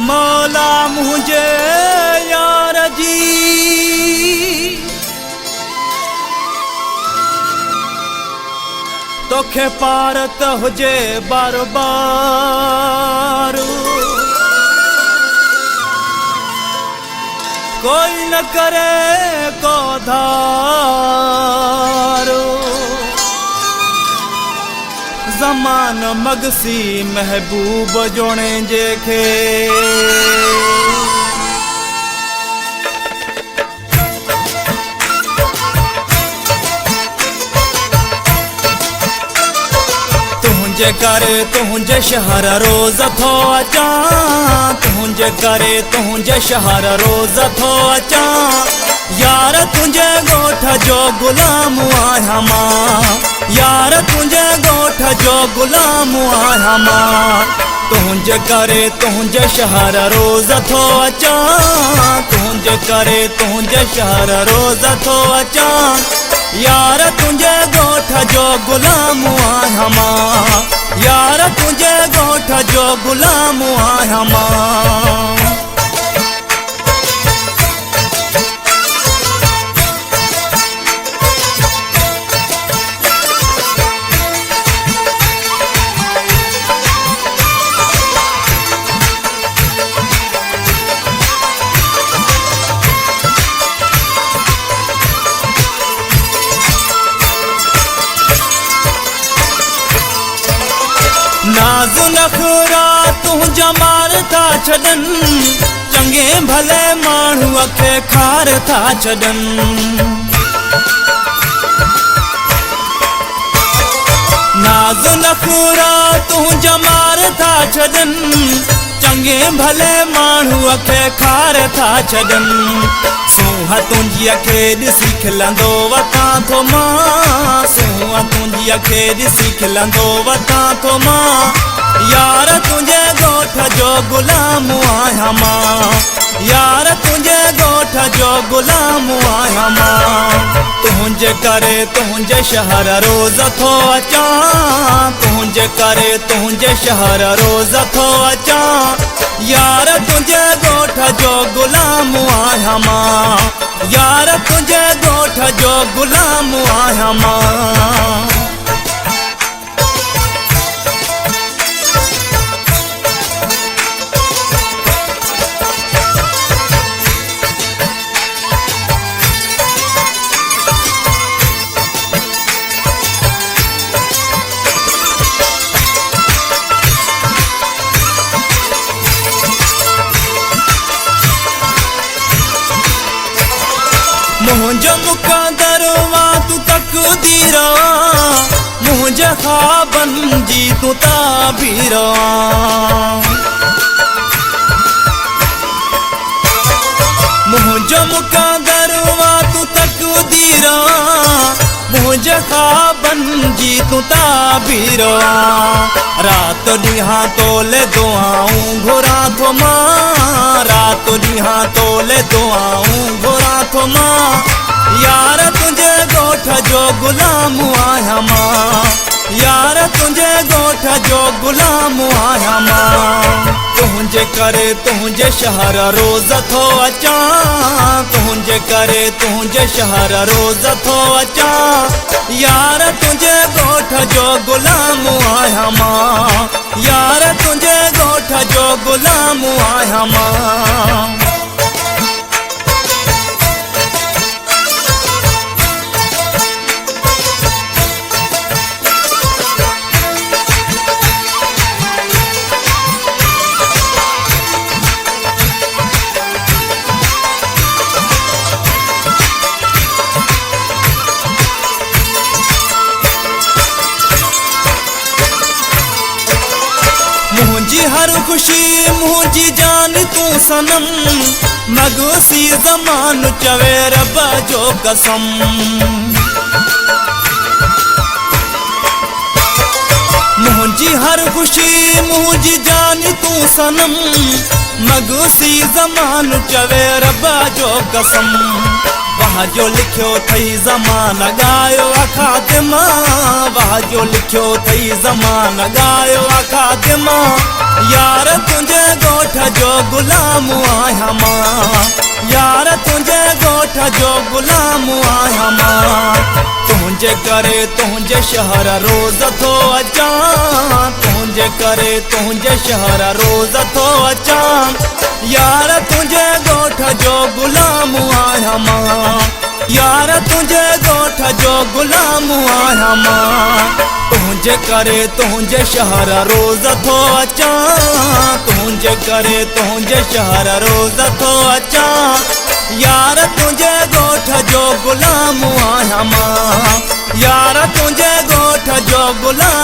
मौला मुझे यार जी तोखे पारत हुजे बार बार कोई न करे को धारो ज़मान मगसी महबूब जोणे जेखे तुंहिंजे करे तुंहिंजे शहर रोज़ थो अचां तुंहिंजे करे तुंहिंजे शहर रोज़ थो अचां यार तुंहिंजे ॻोठ जो ग़ुलाम आहियां मां यार तुंहिंजे ॻोठ जो ग़ुलाम आहियां मां तुंहिंजे करे तुंहिंजे शहर रोज़ थो अचां तुंहिंजे करे तुंहिंजे शहर रोज़ थो अचां यार तुंहिंजे ॻोठ जो ग़ुलाम आहियां मां यार तुंहिंजे ॻोठ जो ग़ुलाम आहियां मां नाज़ नखरा तुंहिंजा मार था छॾनि चङे भले माण्हूअ खे खार था छॾनि नाज़ नखरा तुंहिंजा मार था छॾनि चङे भले माण्हूअ खे खार था छॾनि सूंहं तुंहिंजीअ खे ॾिसी खिलंदो वठां थो मां सूंहं तुंहिंजीअ खे ॾिसी खिलंदो वठां थो मां यार तुंहिंजे ॻोठ जो ग़ुलाम आहियां मां यार तुंहिंजे ॻोठ जो ग़ुलाम आहियां मां तुंहिंजे करे तुंहिंजे शहर रोज़ थो अचां तुंहिंजे करे तुंहिंजे शहर रोज़ थो अचां यार तुंहिंजे ॻोठ जो ग़ुलाम आहियां मां यार तुंहिंजे ॻोठ जो ग़ुलाम आहियां मां मुंहिंजो मुक़दर वा तूं तक़दीर मुंहिंजे ख़्वाबनि जी तूं ताबीर मुंहिंजो मुक़दर वा तूं तक़दीर मुंहिंजे ख़्वाबनि जी तूं ताबीर रात ॾींहुं तोले दुआऊं घुरां थो मां रात ॾींहुं तोले दुआऊं घुरां थो मां यार तुंहिंजे ॻोठ जो ग़ुलाम आहियां मां यार तुंहिंजे ॻोठ जो ग़ुलाम आहियां मां तुंहिंजे करे तुंहिंजे शहर रोज़ थो अचां तुंहिंजे करे तुंहिंजे शहर रोज़ थो अचां यार तुंहिंजे ॻोठ जो ग़ुलाम आहियां मां यार तुंहिंजे ॻोठ जो ग़ुलाम आहियां मां मुंहिंजी हर ख़ुशी मुंहिंजी जान तूं सनम मगसी ज़मान चवे रब जो कसम मुंहिंजी हर ख़ुशी मुंहिंजी जान तूं सनम मगसी ज़मान चवे रब जो कसम वाह जो लिखियो थई ज़मान ॻायो अखातिमा वाह जो लिखियो पुछो थई ज़मान ॻायो आखा के मां यार तुंहिंजे ॻोठ जो गुलाम आहियां मां यार तुंहिंजे ॻोठ जो गुलाम आहियां मां तुंहिंजे करे तुंहिंजे शहर रोज़ थो अचां तुंहिंजे करे तुंहिंजे शहर रोज़ थो अचां यार तुंहिंजे ॻोठ जो गुलाम आहियां मां यार तुंहिंजे ॻोठ जो गुलाम आहियां मां तुंहिंजे करे तुंहिंजे शहर रोज़ थो अचां तुंहिंजे करे तुंहिंजे शहर रोज़ थो अचां यार तुंहिंजे ॻोठ जो गुलाम आहियां मां यार तुंहिंजे ॻोठ जो गुलाम